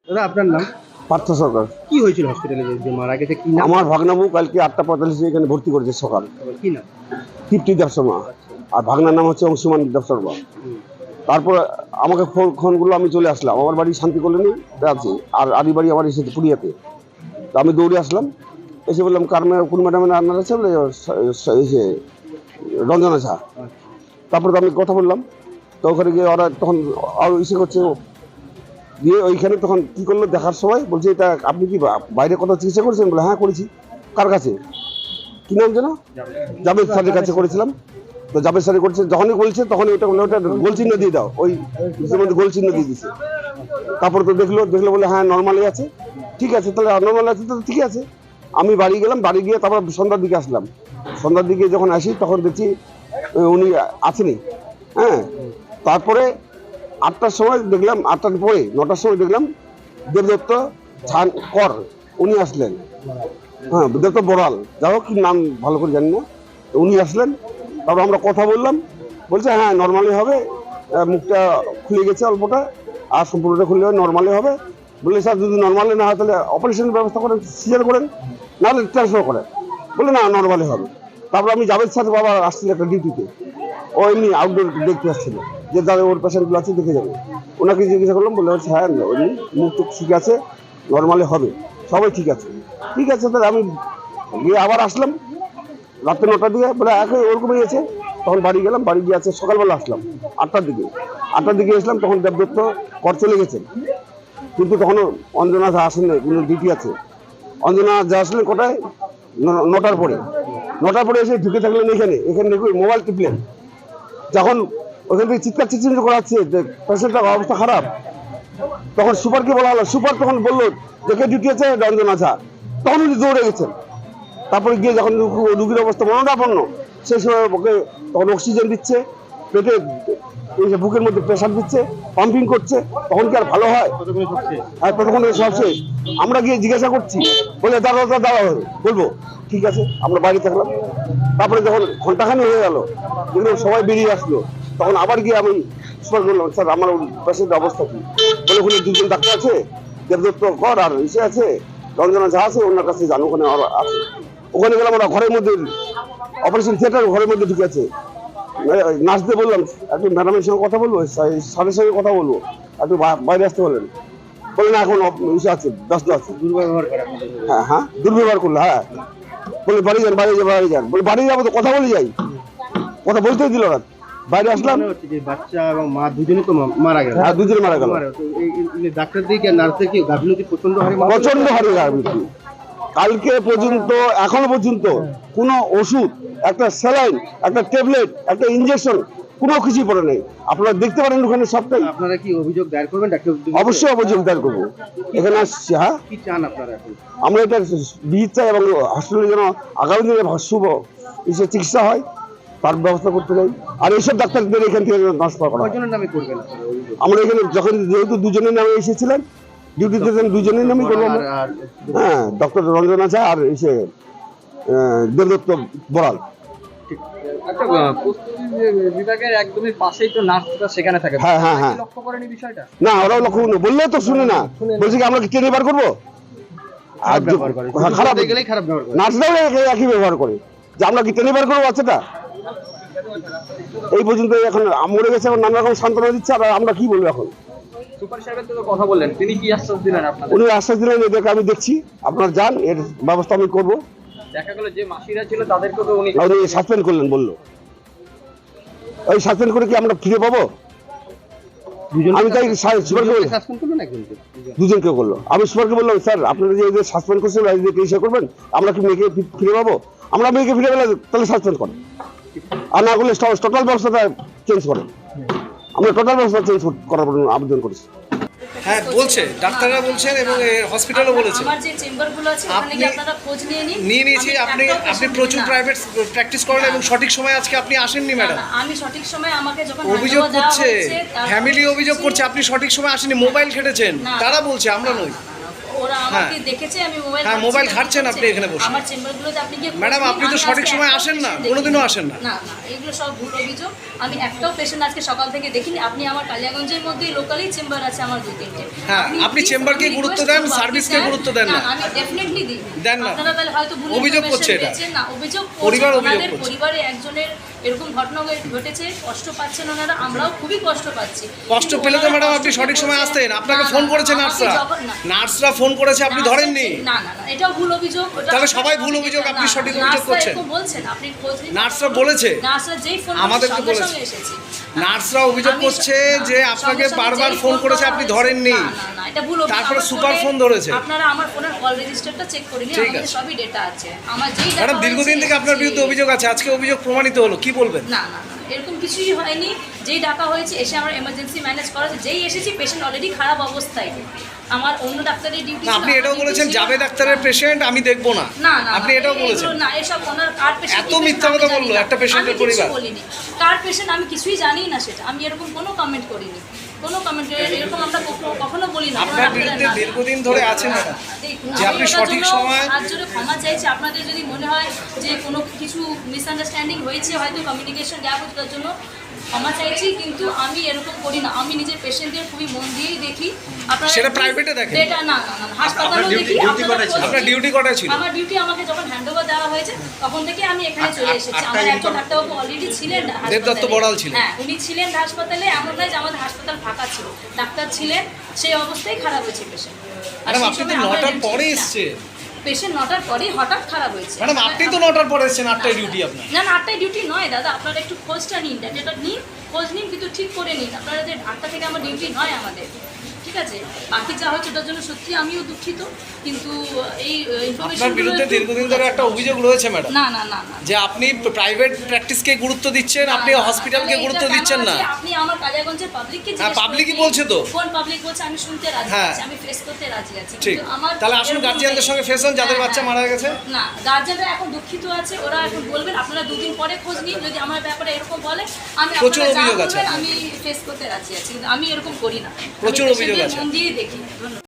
দাদা আপনার নাম? পার্থ সরকার। কি হয়েছিল হসপিটালে যে মারা গেছে, কি নাম? আমার ভাগনাবু কালকে 8:45 এখানে ভর্তি করেছে সকাল। কি নাম? তৃপ্তি দেব শর্মা। আর ভাগনার নাম হচ্ছে অংশুমান দেব শর্মা। তারপর আমাকে ফোনগুলো আমি চলে আসলাম, আমার বাড়ি শান্তি কলোনি আছে, আর আদি বাড়ি আমার এসেছে পুরিয়াতে। তো আমি দৌড়ে আসলাম, এসে বললাম কোন ম্যাডামের রান্নার আছে বলে এসে রঞ্জনা ঝা। তারপরে তো আমি কথা বললাম, তো ওখানে গিয়ে ওরা তখন আরও ইসে করছে দিয়ে ওইখানে তখন কী করলো দেখার সময় বলছে এটা আপনি কি বাইরে কোথাও চিকিৎসা করেছেন? বলে হ্যাঁ করেছি। কার কাছে? কী নাম যেন? জাভেদ স্যারের কাছে করেছিলাম। তো জাভেদ স্যারে করছে, যখনই বলছে তখনই ওটা গোল চিহ্ন দিয়ে দাও, ওই ইসের মধ্যে গোল চিহ্ন দিয়ে দিচ্ছে। তারপরে তো দেখলো বলে হ্যাঁ নর্মালি আছে। ঠিক আছে, তাহলে নর্মাল আছে তো ঠিক আছে। আমি বাড়ি গেলাম, বাড়ি গিয়ে তারপর সন্ধ্যার দিকে আসলাম। সন্ধ্যার দিকে যখন আসি তখন দেখছি উনি আছেনি। হ্যাঁ, তারপরে 8টার সময় দেখলাম, 8টার পরে 9টার সময় দেখলাম দেবদত্ত কর উনি আসলেন। হ্যাঁ, দেবদত্ত বড়াল, যাই হোক কি নাম ভালো করে জানি না। উনি আসলেন, তারপর আমরা কথা বললাম, বলছে হ্যাঁ নর্মালি হবে, মুখটা খুলে গেছে অল্পটা, আর সম্পূর্ণটা খুললে নর্মালি হবে। বলে স্যার যদি নর্মালি না হয় তাহলে অপারেশনের ব্যবস্থা করেন, সিজার করেন, নাহলে ট্রান্সফার করেন। বলে না নর্মালি হবে। তারপর আমি জাভেদ স্যার বাবা আসছিল একটা ডিউটিতে, ও এমনি আউটডোর দেখতে আসছিল যে দাদা ওর পেশেন্টগুলো আছে দেখে যাবে। ওনাকে জিজ্ঞাসা করলাম, বলে হচ্ছে হ্যাঁ এমনি মুখ টুক ঠিক আছে, নর্মালি হবে, সবাই ঠিক আছে। ঠিক আছে, তাহলে আমি গিয়ে আবার আসলাম রাত্রে 9টার দিকে, বলে একই ওরকমই আছে। তখন বাড়ি গেলাম, বাড়ি গিয়ে আছে সকালবেলা আসলাম 8টার দিকে। 8টার দিকে আসলাম, তখন দেবদত্ত কর চলে গেছেন, কিন্তু তখনও অঞ্জনা যা আসেন নাই, কোনো ডিউটি আছে। অঞ্জনা যা আসলেন কোটায় 9টার পরে। 9টার পরে এসে ঢুকে থাকলেন এখানে দেখুন মোবাইল টিপলেন। যখন ওখান থেকে চিৎকার চিৎকার করাচ্ছে যে পেশেন্টের অবস্থা খারাপ, তখন সুপারকে বলা হলো। সুপার তখন বললো দেখে ডিউটি আছে রঞ্জন আছা, তখন উনি দৌড়ে গেছেন। তারপরে গিয়ে যখন রুগীর অবস্থা মরণাপন্ন, সেই সময় ওকে তখন অক্সিজেন দিচ্ছে, পেটে বুকের মধ্যে প্রেশার দিচ্ছে, পাম্পিং করছে, তখন কি আর ভালো হয়? আর ততক্ষণ সব শেষ। আমরা গিয়ে জিজ্ঞাসা করছি, বলে দাঁড়া বলবো ঠিক আছে। আমরা বাড়ি থাকলাম। তারপরে যখন ঘন্টাখানি হয়ে গেল, দেখলাম সবাই বেরিয়ে আসলো, তখন আবার গিয়ে আমি সুপার করলাম, স্যার আমার পেশেন্টের অবস্থা কি? বলে ওখানে দুজন ডাক্তার আছে, দেবদত্ত কর আর এসে আছে, রঞ্জনা যা আছে ওনার কাছে জানো, ওখানে আছে। ওখানে গেলাম, ওরা ঘরের মধ্যে অপারেশন থিয়েটার ঘরের মধ্যে ঢুকে আছে। নার্সদের বললাম একটু ম্যাডামের সঙ্গে কথা বলবো, স্যারের সঙ্গে কথা বলবো, একটু বাইরে আসতে বলেন। বলে না এখন ইসে আছে, ব্যস্ত আছে। হ্যাঁ হ্যাঁ, দুর্ব্যবহার করলো। হ্যাঁ, বলে বাড়ি যান, বাড়ি যান। বলে বাড়ি যাবো তো কথা বলে যাই, কথা বলতেই দিল না। বাইরে আসলাম, বাচ্চা এবং মা দুজনে তো মারা গেল। হ্যাঁ, দুজনে মারা গেল। ডাক্তার দিকে নার্সদের কি গাফিলতি প্রচন্ড হারে গাফিলতি। কালকে পর্যন্ত এখনো পর্যন্ত কোনো ওষুধ, একটা স্যালাইন, একটা ট্যাবলেট, একটা ইনজেকশন কোনো কিছুই পড়ে নেই। আপনারা দেখতে পারেন ওখানে সবটাই। আপনারা কি অভিযোগ দায়ের করবেন ডাক্তার? অবশ্যই অভিযোগ দায়ের করবো। এখানে আসছি। হ্যাঁ, কি চান আপনারা এখন? আমরা এটা বিহিত চাই এবং হসপিটালে যেন আগামী দিনে শুভ চিকিৎসা হয় তার ব্যবস্থা করতে চাই। আর এইসব ডাক্তারদের এখান থেকে ট্রান্সফার করা। কয়জনের নামে করবেন? আমরা এখানে যখন যেহেতু দুজনের নামে এসেছিলেন ডিউটিতে, দুজনের নামই করলাম। হ্যাঁ, ডক্টর রঞ্জন আছা আর এসে দেবদত্ত বড়াল। বিভাগের একদমই পাশেই তো নার্সরা সেখানে থাকে। হ্যাঁ হ্যাঁ হ্যাঁ, লক্ষ্য করেনি বিষয়টা? না ওরাও লক্ষ্য করে বললে তো শুনে না, বলছি কি আমরা কি ট্রেনে বার করবো? আর খারাপ নার্সরাও একই ব্যবহার করে যে আমরা কি ট্রেনে বার করবো বাচ্চাটা। এই পর্যন্ত এখন মরে গেছে, এখন নানা রকম সান্ত্বনা দিচ্ছে, আর আমরা কি বলবো এখন? সুপার সাহেবের তো কথা বললেন, তিনি কি আশ্বাস দিলেন আপনাদের? উনি আশ্বাস দিলেন এদেরকে আমি দেখছি, আপনারা যান, এর ব্যবস্থা আমি করবো। দেখা গেল যে মাসিরা ছিল তাদেরকে তো উনি সাসপেন্ড করলেন, বললো ওই সাসপেন্ড করে কি আমরা ফিরে পাবো? আমি তাই দুজনকে করলো। আমি সুপারকে বললাম স্যার আপনারা যে সাসপেন্ড করছেন ইসে করবেন, আমরা কি মেয়েকে ফিরে পাবো? আমরা মেয়েকে ফিরে পেলে তাহলে সাসপেন্ড করেন, আর না করলে টোটাল ব্যবস্থাটা চেঞ্জ করেন। আমরা টোটাল ব্যবস্থা চেঞ্জ করার আবেদন করেছি। হ্যাঁ বলছে, ডাক্তাররা বলছেন এবং হসপিটালও বলেছে। আমার যে চেম্বারগুলো আছে ওখানে কি আপনারা খোঁজ নিয়ে নিয়েছি। আপনি প্রচুর প্রাইভেট প্র্যাকটিস করেন এবং সঠিক সময় আজকে আপনি আসেননি ম্যাডাম। আমি সঠিক সময় আমাকে যখন অভিযোগ করছে, ফ্যামিলি অভিযোগ করছে আপনি সঠিক সময় আসেননি, মোবাইল ঘেটেছেন, তারা বলছে, আমরা নই। ওরা আমাকে দেখেছে আমি মোবাইল হ্যাঁ, মোবাইল ঘাঁটছেন আপনি এখানে বসে। আমার চেম্বারগুলোতে আপনি গিয়ে ম্যাডাম, আপনি তো সঠিক সময় আসেন না, কোনোদিনও আসেন না। না না, এগুলো সব ভুল অভিযোগ। আমি একটাও পেশেন্ট আজকে সকাল থেকে দেখিনি। আপনি আমার কালিয়াগঞ্জের মধ্যেই লোকালি চেম্বার আছে আমার 2-3টে। হ্যাঁ, আপনি please চেম্বারকে আমি গুরুত্ব request দেন, করবো, আপনি সার্ভিসকে গুরুত্ব দেন না। আমি ডেফিনেটলি দিই। দেন না। আপনারা তাহলে হয়তো ভুল অভিযোগ information করছে এটা। পেয়েছেন। না, অভিযোগ পরিবার করছে। অভিযোগ ওনাদের করছে। পরিবারে একজনের এরকম ঘটনা ঘটেছে, কষ্ট পাচ্ছেন ওনারা, আমরাও খুবই কষ্ট পাচ্ছি। কষ্ট কিন্তু পেলে তো ওনারা ম্যাডাম কষ্ট আপনি সঠিক কি সময় করছে? আসতেন, আপনাকে না, ফোন না, করেছে আমাকে নার্সরা, যখন- না। নার্সরা ফোন করেছে, আপনি ধরেননি। না না না, এটাও ভুল অভিযোগ। ওটা তাহলে আপনার সবাই সঙ্গে ভুল অভিযোগ, না, আপনি না, সঠিক অভিযোগ নার্সরা করছেন। এরকম বলছেন, আপনি খোঁজ নিন। নার্সরা বলেছে? নার্সরা যেই ফোন আমাদেরকে সঙ্গে বলেছে। সঙ্গে এসেছি। নার্সরা অভিযোগ আমি- করছে না, যে আপনাকে সঙ্গে সঙ্গে বারবার যেই ফোন করেছে, করা আপনি হয়েছে- ধরেননি। না, না, না, এটা ভুল অভিযোগ। তারপরে আমার সুপার ফোনে- ফোন ধরেছে। আপনারা আমার ফোনের কল রেজিস্টারটা চেক করে নিন, ঠিক আমাদের আছে। সবই ডেটা আছে। আমার যেই data ম্যাডাম, দীর্ঘদিন হয়েছে, থেকে আপনার যে- বিরুদ্ধে অভিযোগ আছে, আজকে অভিযোগ প্রমাণিত হলো, কি বলবেন? না না না, এরকম কিছুই হয়নি। যেই ডাকা হয়েছে এসে আমরা এমার্জেন্সি ম্যানেজ করা হয়েছে। যেই এসেছি পেশেন্ট অলরেডি খারাপ অবস্থায়। আমার অন্য ডাক্তারের ডিউটি না, আপনি এটাও বলেছেন যাবে ডাক্তারের পেশেন্ট আমি দেখবো না। না না, আপনি এটাও বলেছেন। না, এসব ওনার কার পেশেন্ট এত মিথ্যা কথা বললো একটা পেশেন্টের পরিবার। বলিনি কার পেশেন্ট, আমি কিছুই জানি না সেটা। আমি এরকম কোনো কমেন্ট করিনি, কোনো কমেন্ট এরকম আমরা কখনো বলি না। আপনার বিরুদ্ধে দীর্ঘদিন ধরে আছে ম্যাডাম, যে আপনি সঠিক সময় হাত জোরে ক্ষমা চাইছি। আপনাদের যদি মনে হয় যে কোনো কিছু মিসআন্ডারস্ট্যান্ডিং হয়েছে, হয়তো কমিউনিকেশন গ্যাপ হচ্ছে, তার জন্য ক্ষমা চাইছি। কিন্তু আমি এরকম করি না। আমি নিজের পেশেন্টদের খুবই মন দিয়েই দেখি। আপনারা সেটা প্রাইভেটে দেখেন? এটা না না না, হাসপাতালেও দেখি। আপনার ডিউটি কটায় ছিল? আমার ডিউটি আমাকে যখন হ্যান্ডওভার দেওয়া হয়েছে তখন থেকে আমি এখানে চলে এসেছি। আমার একজন ডাক্তারবাবু অলরেডি ছিলেন হাসপাতালে। দেবদত্ত বড়াল ছিলেন। হ্যাঁ, উনি ছিলেন হাসপাতালে। এমন নয় যে আমাদের হাসপাতাল ফাঁকা ছিল, ডাক্তার ছিলেন। সেই অবস্থায় খারাপ হয়েছে পেশেন্ট। ম্যাডাম, আপনি তো 9টার পরে এসেছেন। পেশেন্ট 9টার পরেই হঠাৎ খারাপ হয়েছে। ম্যাডাম, আপনি তো 9টার পরে এসেছেন, 8টায় ডিউটি আপনার। না না, 8টায় ডিউটি নয় দাদা। আপনারা একটু খোঁজটা নিন, ডেটা নিন, খোঁজ নিন, কিন্তু ঠিক করে নিন। আপনারা যে 8টা থেকে আমার ডিউটি নয় আমাদের, ঠিক আছে? বাকি যা হচ্ছে ওটার জন্য সত্যি আমিও দুঃখিত, কিন্তু এই ইনফরমেশন আপনার বিরুদ্ধে দীর্ঘদিন ধরে একটা অভিযোগ রয়েছে ম্যাডাম, না না না না, যে আপনি প্রাইভেট প্র্যাকটিসকে গুরুত্ব দিচ্ছেন, আপনি হসপিটালকে গুরুত্ব দিচ্ছেন না। আপনি আমার কালিয়াগঞ্জের পাবলিককে হ্যাঁ, পাবলিকই বলছে তো। কোন পাবলিক বলছে? আমি শুনতে রাজি হ্যাঁ। আছি, আমি ফেস করতে রাজি আছি। ঠিক, কিন্তু আমার তাহলে আসুন এরকম গার্জিয়ানদের সঙ্গে ফেস হন, যাদের হ্যাঁ, বাচ্চা হ্যাঁ। মারা গেছে। না, গার্জিয়ানরা এখন দুঃখিত আছে। ওরা এখন বলবেন, আপনারা 2 দিন পরে খোঁজ নিন। যদি আমার ব্যাপারে এরকম বলে, আমি প্রচুর আপনারা যা অভিযোগ আছে। বলবেন আমি ফেস করতে রাজি আছি। কিন্তু আমি এরকম করি না। প্রচুর আমি অভিযোগ পেশেন্টদের আছে। মন দিয়ে দেখি। ধন্যবাদ।